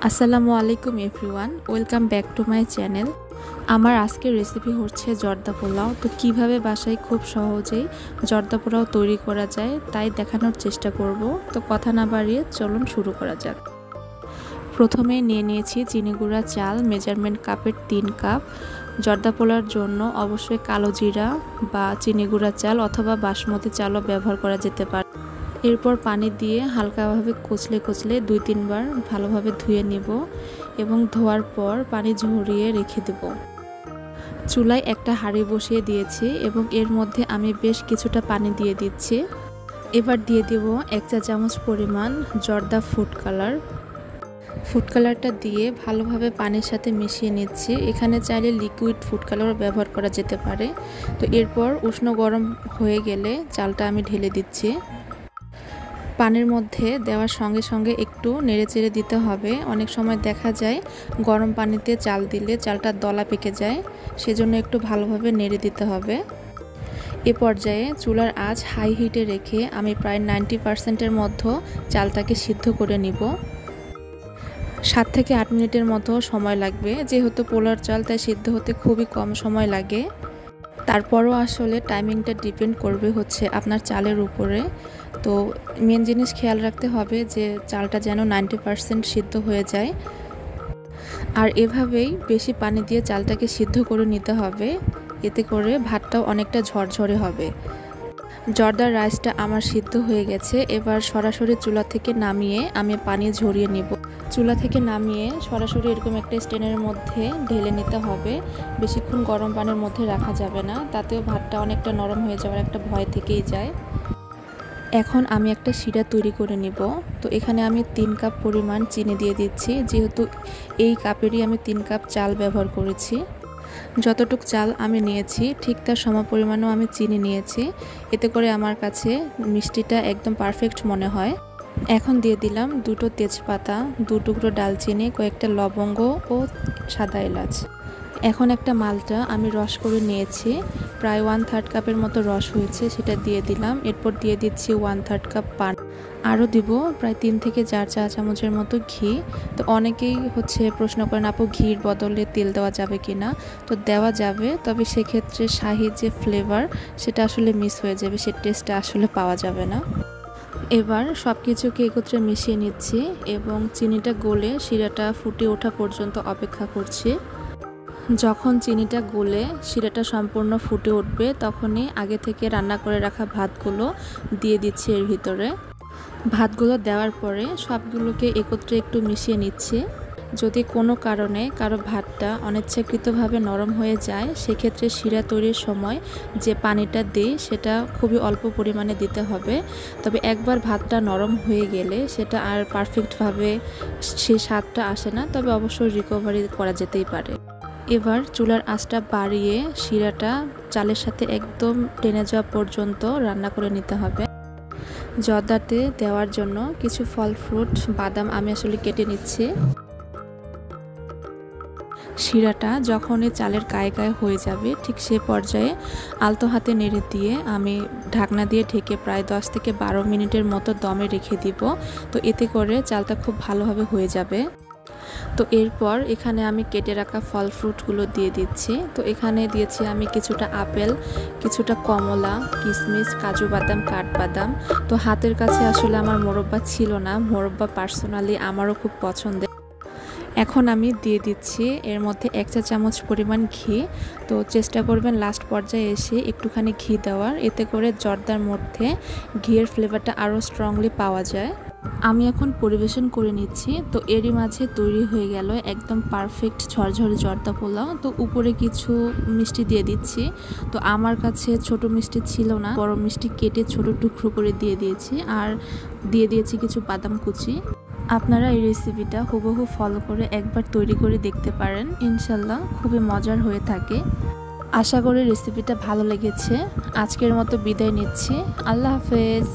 আসসালামু আলাইকুম everyone, welcome back to my channel. আমার আজকের রেসিপি হচ্ছে জর্দা পোলাও। তো কিভাবে বাসায় খুব সহজেই জর্দা পোলাও তৈরি করা যায় তাই দেখানোর চেষ্টা করব। তো কথা না বাড়িয়ে চলুন শুরু করা যাক। প্রথমে নিয়ে নিয়েছি চিনি গুঁড়া চাল, মেজারমেন্ট কাপের 3 কাপ। জর্দা পোলাওর জন্য অবশ্যই কালো জিরা বা চিনি গুঁড়া চাল অথবা বাসমতি চালও ব্যবহার করা যেতে পারে। এরপর পানি দিয়ে হালকাভাবে কচলে 2-3 বার ভালোভাবে ধুয়ে নেব এবং ধোয়ার পর পানি ঝরিয়ে রেখে দেব। চুলায় একটা হাঁড়ি বসিয়ে দিয়েছি এবং এর মধ্যে আমি বেশ কিছুটা পানি দিয়ে দিচ্ছি। এবার দিয়ে দেব 1 চা চামচ পরিমাণ জর্দা ফুড কালার। ফুড কালারটা দিয়ে ভালোভাবে পানির সাথে মিশিয়ে নিচ্ছি। এখানে চাইলে লিকুইড ফুড কালারও ব্যবহার করা যেতে পারে। তো এরপর উষ্ণ গরম হয়ে গেলে চালটা আমি ঢেলে দিচ্ছি। পানির মধ্যে দেওয়ার সঙ্গে সঙ্গে একটু নেড়েচেড়ে দিতে হবে। অনেক সময় দেখা যায় গরম পানিতে চাল দিলে চালটা দলা পেকে যায়, সেজন্য একটু ভালোভাবে নেড়ে দিতে হবে। এ পর্যায়ে চুলার আঁচ হাই হিটে রেখে আমি প্রায় 90%-এর মতো চালটাকে সিদ্ধ করে নিব। 7 থেকে 8 মিনিটের মতো সময় লাগবে। যেহেতু পোলার চাল তাই সিদ্ধ হতে খুবই কম সময় লাগে। তারপরও আসলে টাইমিংটা ডিপেন্ড করবে হচ্ছে আপনার চালের উপরে। তো মেন জিনিস খেয়াল রাখতে হবে যে চালটা যেন 90% সিদ্ধ হয়ে যায়। আর এভাবেই বেশি পানি দিয়ে চালটাকে সিদ্ধ করে নিতে হবে, এতে করে ভাতটাও অনেকটা ঝরঝরে হবে। জর্দার রাইসটা আমার সিদ্ধ হয়ে গেছে। এবার সরাসরি চুলা থেকে নামিয়ে আমি পানি ঝরিয়ে নিব। চুলা থেকে নামিয়ে সরাসরি এরকম একটা স্ট্যান্ডের মধ্যে ঢেলে নিতে হবে। বেশিক্ষণ গরম পানির মধ্যে রাখা যাবে না, তাতেও ভাতটা অনেকটা নরম হয়ে যাওয়ার একটা ভয় থেকেই যায়। এখন আমি একটা শিরা তৈরি করে নিব। তো এখানে আমি 3 কাপ পরিমাণ চিনি দিয়ে দিচ্ছি। যেহেতু এই কাপেরই আমি 3 কাপ চাল ব্যবহার করেছি। যতটুক চাল আমি নিয়েছি ঠিক তার সমপরিমাণও আমি চিনি নিয়েছি। এতে করে আমার কাছে মিষ্টিটা একদম পারফেক্ট মনে হয়। এখন দিয়ে দিলাম 2টো তেজপাতা, 2 টুকরো ডালচিনি, কয়েকটা লবঙ্গ ও সাদা এলাচ। এখন একটা মালটা আমি রস করে নিয়েছি, প্রায় 1/3 কাপের মতো রস হয়েছে, সেটা দিয়ে দিলাম। এরপর দিয়ে দিচ্ছি 1/3 কাপ পান। আরও দিব প্রায় 3 থেকে 4 চা চামচের মতো ঘি। তো অনেকেই প্রশ্ন করেন আপু ঘির বদলে তেল দেওয়া যাবে কি না। তো দেওয়া যাবে, তবে সেক্ষেত্রে শাহি যে ফ্লেভার সেটা আসলে মিস হয়ে যাবে, সে টেস্টটা আসলে পাওয়া যাবে না। এবার সব কিছুকে একত্রে মিশিয়ে নিচ্ছি এবং চিনিটা গলে শিরাটা ফুটে ওঠা পর্যন্ত অপেক্ষা করছি। যখন চিনিটা গলে শিরাটা সম্পূর্ণ ফুটে উঠবে তখনই আগে থেকে রান্না করে রাখা ভাতগুলো দিয়ে দিচ্ছি এর ভিতরে। ভাতগুলো দেওয়ার পরে সবগুলোকে একত্রে একটু মিশিয়ে নিচ্ছি। যদি কোনো কারণে কারো ভাতটা অনিচ্ছাকৃতভাবে নরম হয়ে যায়, সেক্ষেত্রে শিরা তৈরির সময় যে পানিটা দিই সেটা খুবই অল্প পরিমাণে দিতে হবে। তবে একবার ভাতটা নরম হয়ে গেলে সেটা আর পারফেক্টভাবে সেই স্বাদটা আসে না, তবে অবশ্যই রিকভারি করা যেতেই পারে। এবার চুলার আঁচটা বাড়িয়ে শিরাটা চালের সাথে একদম টেনে যাওয়া পর্যন্ত রান্না করে নিতে হবে। জর্দাতে দেওয়ার জন্য কিছু ফল ফ্রুট বাদাম আমি আসলে কেটে নিচ্ছি। শিরাটা যখনই চালের গায়ে গায়ে হয়ে যাবে ঠিক সে পর্যায়ে আলতো হাতে নেড়ে দিয়ে আমি ঢাকনা দিয়ে ঢেকে প্রায় 10 থেকে 12 মিনিটের মতো দমে রেখে দিব। তো এতে করে চালটা খুব ভালোভাবে হয়ে যাবে। তো এরপর এখানে আমি কেটে রাখা ফল ফ্রুটগুলো দিয়ে দিচ্ছি। তো এখানে দিয়েছি আমি কিছুটা আপেল, কিছুটা কমলা, কিশমিশ, কাজু বাদাম, কাঠবাদাম। তো হাতের কাছে আসলে আমার মোরব্বা ছিল না, মোরব্বা পার্সোনালি আমারও খুব পছন্দের। এখন আমি দিয়ে দিচ্ছি এর মধ্যে 1 চা চামচ পরিমাণ ঘি। তো চেষ্টা করবেন লাস্ট পর্যায়ে এসে একটুখানি ঘি দেওয়ার, এতে করে জর্দার মধ্যে ঘিয়ের ফ্লেভারটা আরও স্ট্রংলি পাওয়া যায়। আমি এখন পরিবেশন করে নিচ্ছি। তো এরই মাঝে তৈরি হয়ে গেল একদম পারফেক্ট ঝরঝরে জর্দা পোলাও। তো উপরে কিছু মিষ্টি দিয়ে দিচ্ছি। তো আমার কাছে ছোট মিষ্টি ছিল না, বড় মিষ্টি কেটে ছোট টুকরো করে দিয়ে দিয়েছি, আর দিয়ে দিয়েছি কিছু বাদাম কুচি। আপনারা এই রেসিপিটা হুবহু ফলো করে একবার তৈরি করে দেখতে পারেন, ইনশাল্লাহ খুবই মজার হয়ে থাকে। আশা করি রেসিপিটা ভালো লেগেছে। আজকের মতো বিদায় নিচ্ছি। আল্লাহ হাফেজ।